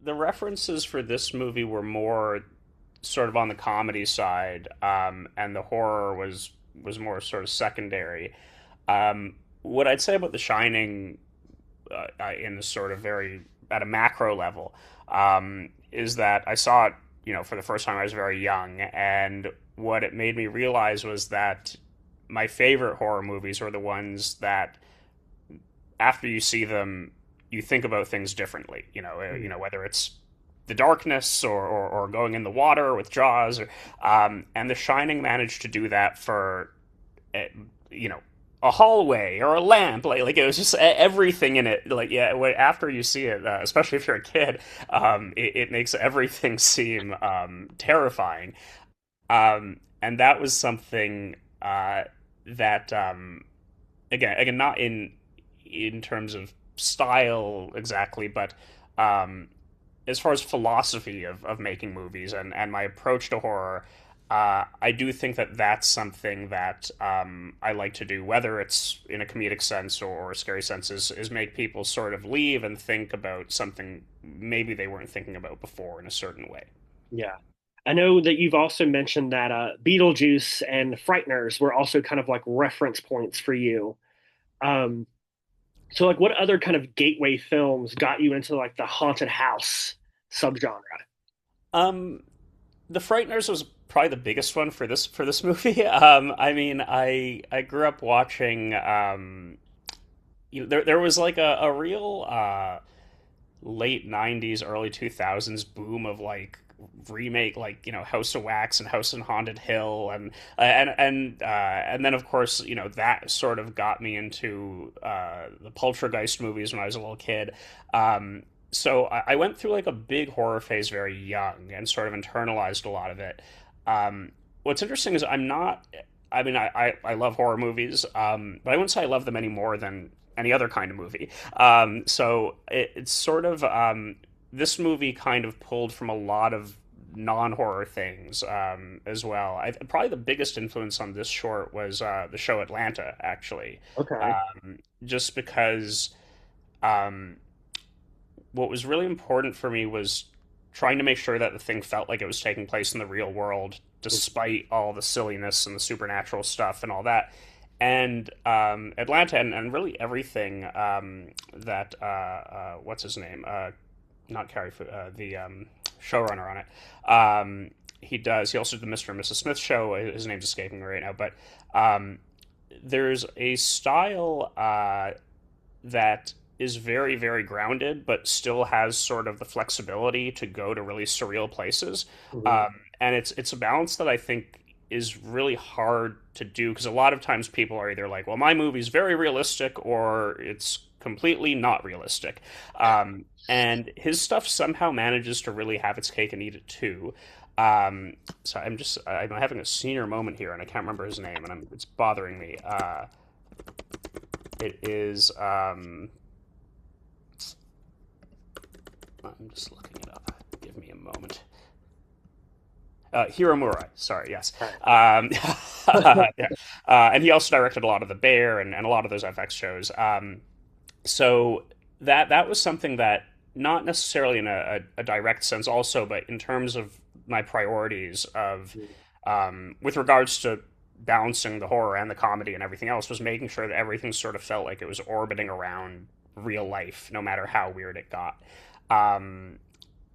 the references for this movie were more sort of on the comedy side, and the horror was more sort of secondary. What I'd say about The Shining, in a sort of very at a macro level, is that I saw it, for the first time I was very young, and what it made me realize was that my favorite horror movies were the ones that after you see them, you think about things differently. Mm. Whether it's the darkness or going in the water with Jaws, and The Shining managed to do that for, uh, you know, a hallway or a lamp. Like it was just everything in it. Like, yeah, after you see it, especially if you're a kid, it makes everything seem terrifying. And that was something that again, not in terms of style exactly, but um, as far as philosophy of making movies and my approach to horror, I do think that that's something that I like to do, whether it's in a comedic sense or a scary sense, is make people sort of leave and think about something maybe they weren't thinking about before in a certain way. Yeah. I know that you've also mentioned that Beetlejuice and Frighteners were also kind of like reference points for you. Um, so like what other kind of gateway films got you into like the haunted house subgenre? Um, The Frighteners was probably the biggest one for this movie. I mean, I grew up watching. There was like a real late '90s, early 2000s boom of like remake, like House of Wax and House on Haunted Hill, and then of course that sort of got me into the Poltergeist movies when I was a little kid. So I went through like a big horror phase very young and sort of internalized a lot of it. What's interesting is I'm not. I mean, I love horror movies, but I wouldn't say I love them any more than any other kind of movie. So it's sort of this movie kind of pulled from a lot of non-horror things as well. Probably the biggest influence on this short was the show Atlanta, actually, Okay. just because um, what was really important for me was trying to make sure that the thing felt like it was taking place in the real world, despite all the silliness and the supernatural stuff and all that. And Atlanta and really everything that what's his name? Not Carrie, the showrunner on it. He does. He also did the Mr. and Mrs. Smith show. His name's escaping me right now, but there's a style that is very, very grounded, but still has sort of the flexibility to go to really surreal places. Mhm. And it's a balance that I think is really hard to do because a lot of times people are either like, well, my movie's very realistic or it's completely not realistic. And his stuff somehow manages to really have its cake and eat it too. So I'm having a senior moment here and I can't remember his name and it's bothering me. It is I'm just looking it up. Give me a moment. Hiro Murai, sorry, yes. Yeah. And he also directed a lot of The Bear and a lot of those FX shows. So that was something that, not necessarily in a direct sense, also, but in terms of my priorities of with regards to balancing the horror and the comedy and everything else, was making sure that everything sort of felt like it was orbiting around real life, no matter how weird it got. Um,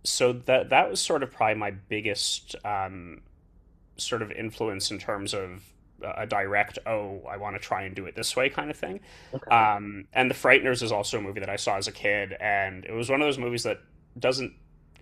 so that was sort of probably my biggest sort of influence in terms of a direct, oh, I want to try and do it this way kind of thing. Okay. And The Frighteners is also a movie that I saw as a kid, and it was one of those movies that doesn't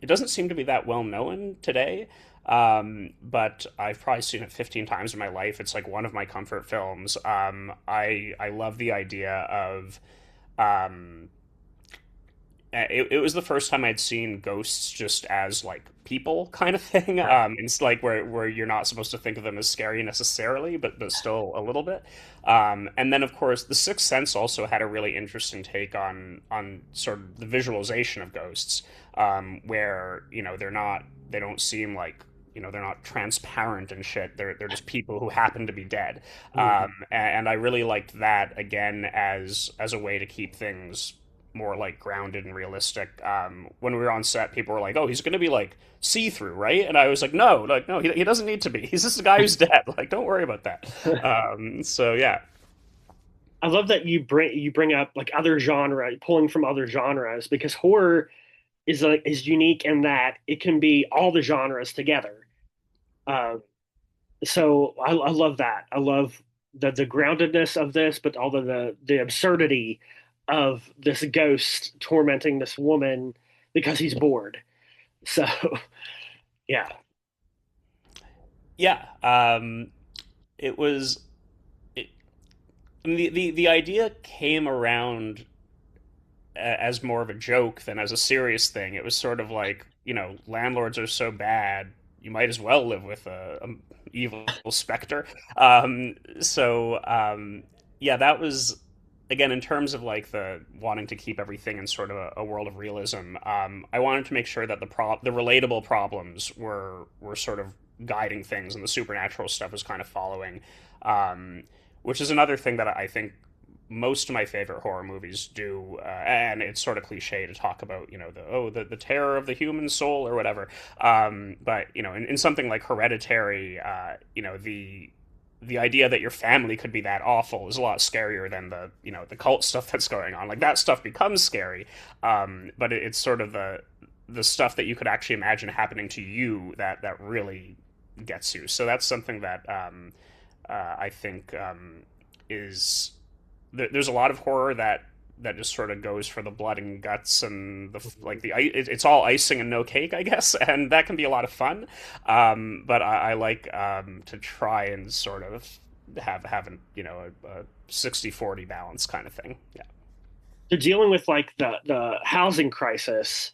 it doesn't seem to be that well known today. But I've probably seen it 15 times in my life. It's like one of my comfort films. I love the idea of um, it was the first time I'd seen ghosts just as like people kind of thing. Right. It's like where you're not supposed to think of them as scary necessarily, but still a little bit. And then of course The Sixth Sense also had a really interesting take on sort of the visualization of ghosts, where they don't seem like they're not transparent and shit. They're just people who happen to be dead. Mhm. And I really liked that again as a way to keep things more like grounded and realistic. When we were on set, people were like, "Oh, he's going to be like see through, right?" And I was like, no, he doesn't need to be. He's just a guy who's dead. Like, don't worry about that. So yeah, I love that you bring up like other genre, pulling from other genres, because horror is unique in that it can be all the genres together. Um, so I love that. I love the groundedness of this, but all the absurdity of this ghost tormenting this woman because he's bored. So yeah, yeah. It was it, the idea came around as more of a joke than as a serious thing. It was sort of like, landlords are so bad, you might as well live with a evil specter. Yeah, that was again in terms of like the wanting to keep everything in sort of a world of realism. I wanted to make sure that the relatable problems were sort of guiding things, and the supernatural stuff was kind of following. Which is another thing that I think most of my favorite horror movies do, and it's sort of cliche to talk about, the terror of the human soul or whatever. But in something like Hereditary, the idea that your family could be that awful is a lot scarier than the cult stuff that's going on. Like that stuff becomes scary, but it's sort of the stuff that you could actually imagine happening to you that really gets you. So that's something that I think is there's a lot of horror that just sort of goes for the blood and guts and it's all icing and no cake, I guess, and that can be a lot of fun. But I like to try and sort of have a 60-40 balance kind of thing. Yeah. so dealing with like the housing crisis,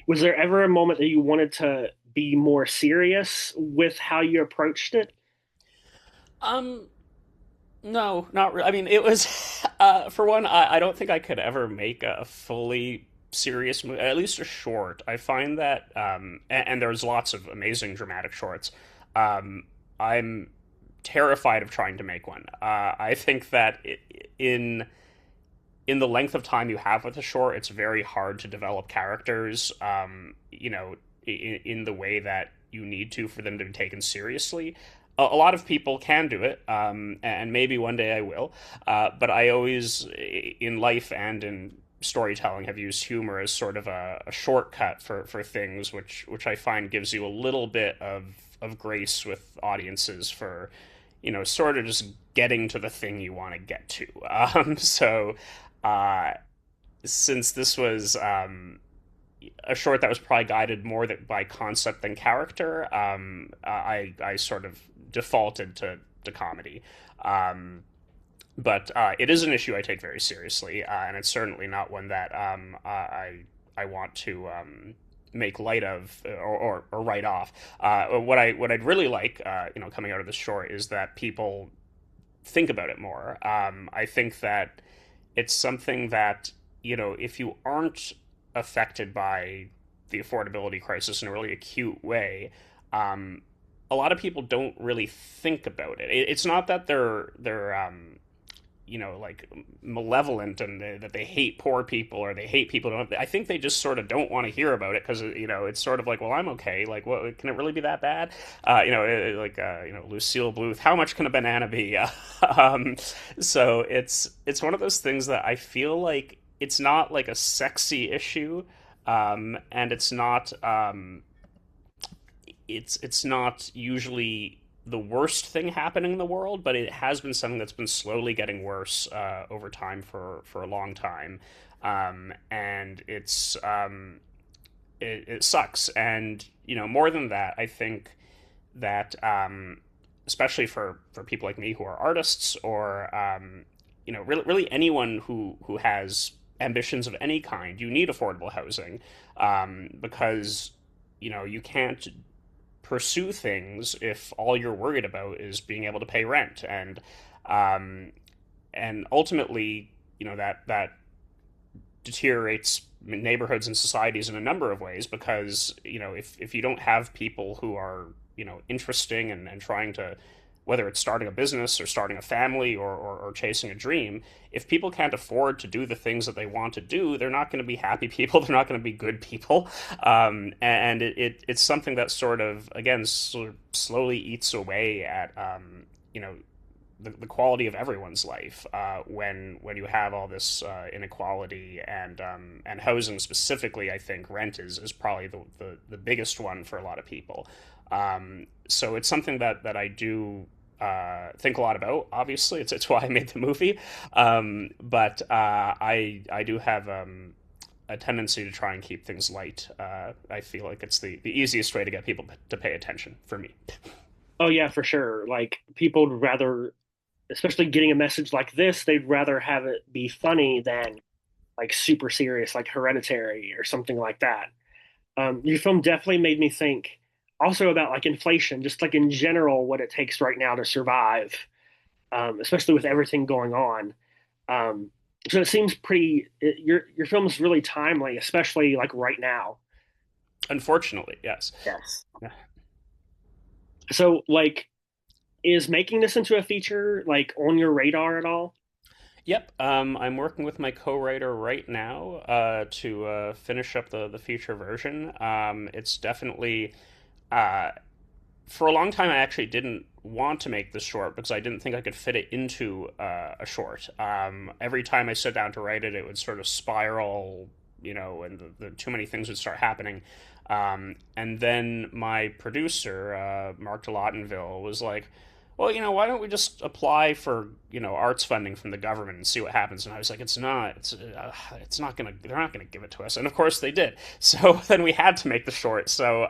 was there ever a moment that you wanted to be more serious with how you approached it? Um, No, not really. I mean, it was for one. I don't think I could ever make a fully serious movie, at least a short. I find that, and there's lots of amazing dramatic shorts. I'm terrified of trying to make one. I think that in the length of time you have with a short, it's very hard to develop characters. In the way that you need to for them to be taken seriously. A lot of people can do it, and maybe one day I will. But I always, in life and in storytelling, have used humor as sort of a shortcut for things, which I find gives you a little bit of grace with audiences for, sort of just getting to the thing you want to get to. Uh, since this was a short that was probably guided more by concept than character, I sort of defaulted to comedy. But it is an issue I take very seriously, and it's certainly not one that I want to make light of or write off. What I'd really like, coming out of this short, is that people think about it more. I think that it's something that if you aren't affected by the affordability crisis in a really acute way, a lot of people don't really think about it. It's not that they're like malevolent and that they hate poor people or they hate people. I think they just sort of don't want to hear about it because it's sort of like, well, I'm okay. Like, what can it really be that bad? Lucille Bluth. How much can a banana be? um, so it's one of those things that I feel like it's not like a sexy issue, and it's not usually the worst thing happening in the world, but it has been something that's been slowly getting worse over time for a long time, and it sucks. And more than that, I think that especially for people like me who are artists or really anyone who has ambitions of any kind, you need affordable housing, because you can't pursue things if all you're worried about is being able to pay rent, um, and ultimately that deteriorates neighborhoods and societies in a number of ways, because if you don't have people who are interesting and trying to whether it's starting a business or starting a family or chasing a dream, if people can't afford to do the things that they want to do, they're not going to be happy people. They're not going to be good people. And it's something that sort of, again, sort of slowly eats away at, you know, the quality of everyone's life when you have all this inequality and housing specifically. I think rent is probably the biggest one for a lot of people. So it's something that I do think a lot about. Obviously, it's why I made the movie. But I do have a tendency to try and keep things light. I feel like it's the easiest way to get people to pay attention for me. Oh yeah, for sure. Like people would rather, especially getting a message like this, they'd rather have it be funny than like super serious, like Hereditary or something like that. Your film definitely made me think also about like inflation, just like in general, what it takes right now to survive, especially with everything going on. Um, so it seems your film is really timely, especially like right now. Unfortunately, yes. Yes. So like, is making this into a feature like on your radar at all? Yep, I'm working with my co-writer right now to finish up the feature version. It's definitely uh, for a long time I actually didn't want to make this short because I didn't think I could fit it into a short. Every time I sat down to write it, it would sort of spiral, and the too many things would start happening. And then my producer, Mark de Lottenville, was like, well, why don't we just apply for, arts funding from the government and see what happens? And I was like, it's not gonna, they're not gonna give it to us. And of course they did. So then we had to make the short. So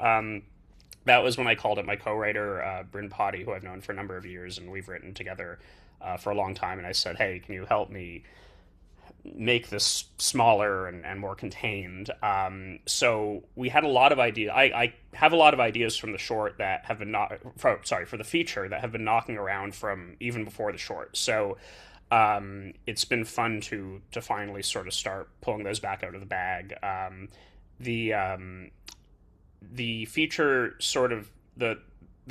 that was when I called up my co-writer, Bryn Potty, who I've known for a number of years, and we've written together for a long time. And I said, hey, can you help me make this smaller and more contained? So we had a lot of ideas. I have a lot of ideas from the short that have been for the feature that have been knocking around from even before the short. So it's been fun to finally sort of start pulling those back out of the bag. The the feature sort of the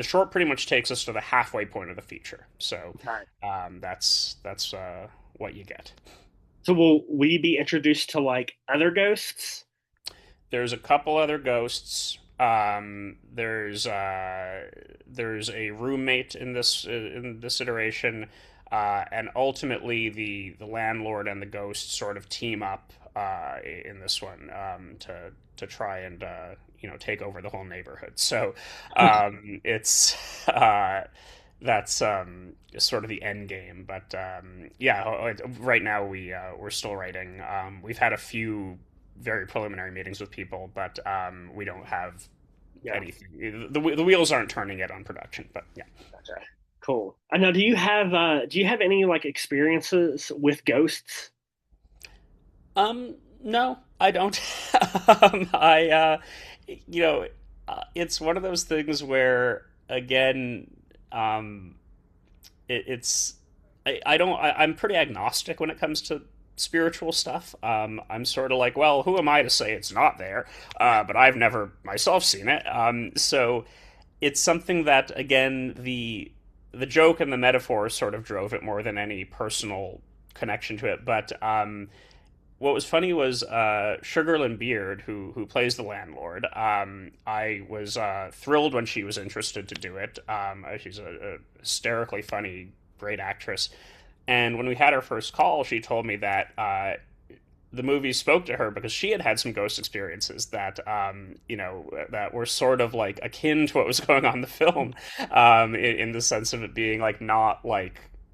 short pretty much takes us to the halfway point of the feature. So Okay. that's what you get. So will we be introduced to like other ghosts? There's a couple other ghosts. There's a roommate in this iteration, and ultimately the landlord and the ghost sort of team up in this one to try and take over the whole neighborhood. So it's that's sort of the end game. But yeah, right now we're still writing. We've had a few very preliminary meetings with people, but we don't have Yeah, anything. The wheels aren't turning yet on production, but yeah. gotcha. Cool. I know. Do you have any like experiences with ghosts? No, I don't. I you know, it's one of those things where again, um, it's I don't I'm pretty agnostic when it comes to spiritual stuff. I'm sort of like, well, who am I to say it's not there? But I've never myself seen it. So it's something that again the joke and the metaphor sort of drove it more than any personal connection to it. But what was funny was Sugarland Beard, who plays the landlord. I was thrilled when she was interested to do it. She's a hysterically funny, great actress. And when we had our first call, she told me that the movie spoke to her because she had had some ghost experiences that that were sort of like akin to what was going on in the film, in the sense of it being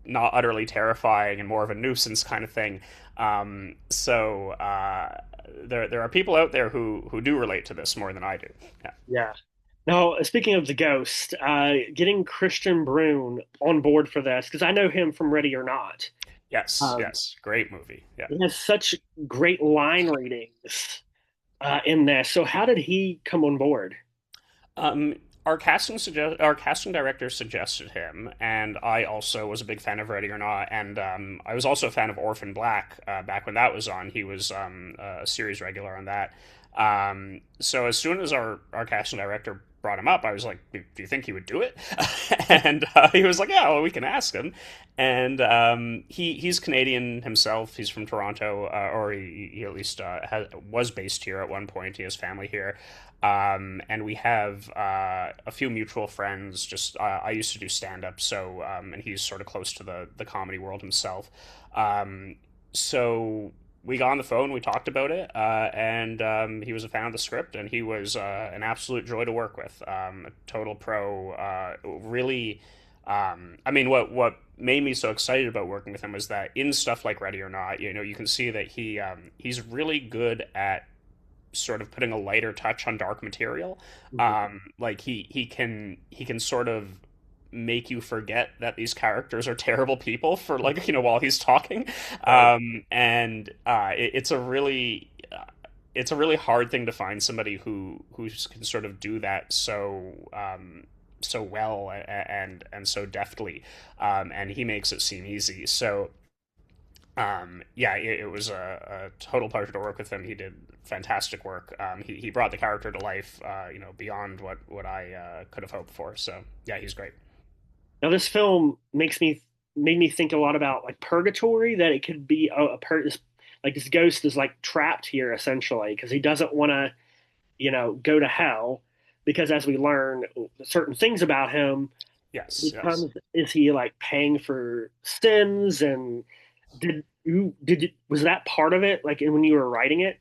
not utterly terrifying and more of a nuisance kind of thing. So there are people out there who do relate to this more than I do. Yeah. Yeah. Now, speaking of the ghost, getting Christian Bruun on board for this because I know him from Ready or Not. Yes. Um, Yes. Great movie. Yeah. he has such great line readings in this. So how did he come on board? Our casting director suggested him, and I also was a big fan of Ready or Not, and I was also a fan of Orphan Black back when that was on. He was a series regular on that. So as soon as our casting director brought him up, I was like, "Do you think he would do it?" And he was like, "Yeah, well, we can ask him." And he's Canadian himself. He's from Toronto, or he at least was based here at one point. He has family here. And we have a few mutual friends. Just I used to do stand up, so and he's sort of close to the comedy world himself. Um, so we got on the phone, we talked about it, and he was a fan of the script, and he was an absolute joy to work with. A total pro. Really, I mean, what made me so excited about working with him was that in stuff like Ready or Not, you can see that he's really good at sort of putting a lighter touch on dark material. Mhm. Like he can sort of make you forget that these characters are terrible people for like while he's talking. Right. And it's a really hard thing to find somebody who can sort of do that so well and so deftly, and he makes it seem easy. So yeah, it was a total pleasure to work with him. He did fantastic work. He brought the character to life, beyond what I could have hoped for. So yeah, he's great. Now, this film made me think a lot about like purgatory, that it could be like this ghost is like trapped here essentially because he doesn't want to, go to hell because as we learn certain things about him, Yes, yes. becomes is he like paying for sins and was that part of it like when you were writing it?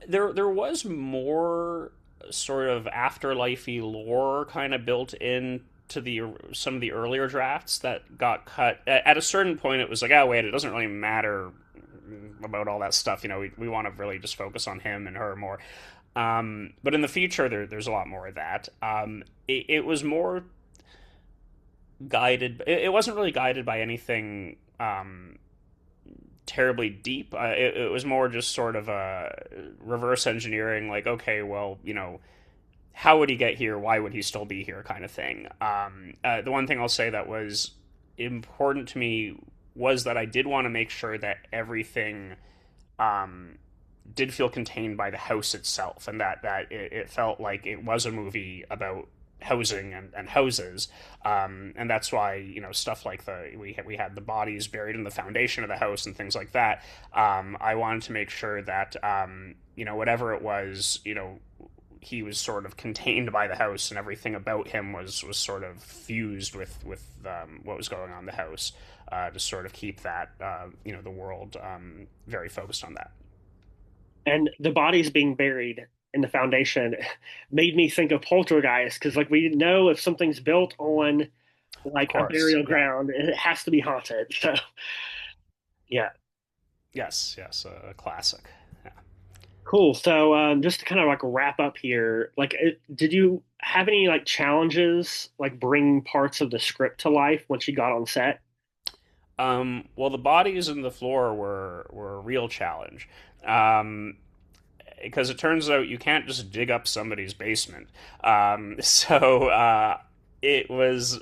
There was more sort of afterlifey lore kind of built in to the some of the earlier drafts that got cut. At a certain point, it was like, oh wait, it doesn't really matter about all that stuff. We want to really just focus on him and her more. But in the future, there's a lot more of that. It was more guided. It wasn't really guided by anything terribly deep. It was more just sort of a reverse engineering, like, okay, well, how would he get here? Why would he still be here? Kind of thing. The one thing I'll say that was important to me was that I did want to make sure that everything um, did feel contained by the house itself, and that it felt like it was a movie about housing and houses, and that's why stuff like we had the bodies buried in the foundation of the house and things like that. I wanted to make sure that whatever it was, he was sort of contained by the house, and everything about him was sort of fused with what was going on in the house, to sort of keep that the world very focused on that. And the bodies being buried in the foundation made me think of poltergeist because like we know if something's built on Of like a course, burial yeah. ground it has to be haunted. So yeah. Yes, yes, a classic. Yeah. Cool. So, just to kind of like wrap up here, like, did you have any like challenges, like bringing parts of the script to life once you got on set? Well, the bodies in the floor were a real challenge. Um, because it turns out you can't just dig up somebody's basement. So it was,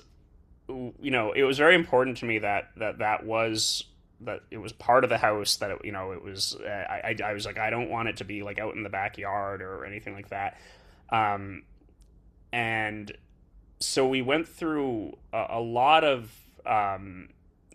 it was very important to me that it was part of the house, that it was. I was like, I don't want it to be like out in the backyard or anything like that. Um, and so we went through a lot of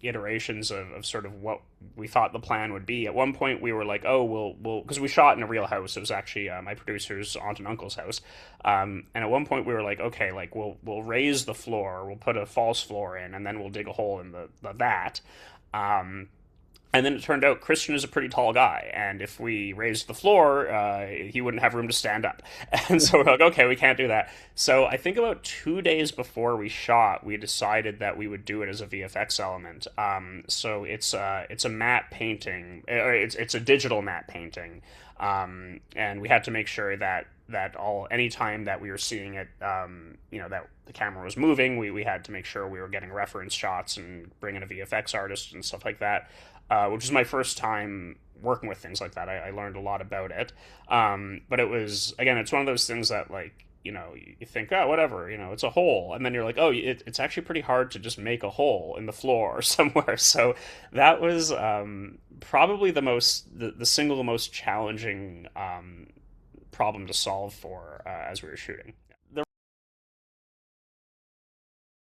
iterations of sort of what we thought the plan would be. At one point, we were like, "Oh, we'll," because we shot in a real house. It was actually my producer's aunt and uncle's house. And at one point, we were like, "Okay, like we'll raise the floor, we'll put a false floor in, and then we'll dig a hole in the that." Um, and then it turned out Kristian is a pretty tall guy, and if we raised the floor, he wouldn't have room to stand up. And so we're like, okay, we can't do that. So I think about 2 days before we shot, we decided that we would do it as a VFX element. So it's a matte painting, or it's a digital matte painting, and we had to make sure that any time that we were seeing it, that the camera was moving, we had to make sure we were getting reference shots and bringing a VFX artist and stuff like that, which is my first time working with things like that. I learned a lot about it. But it was, again, it's one of those things that, like, you think, oh, whatever, it's a hole. And then you're like, oh, it's actually pretty hard to just make a hole in the floor or somewhere. So that was probably the single most challenging problem to solve for as we were shooting.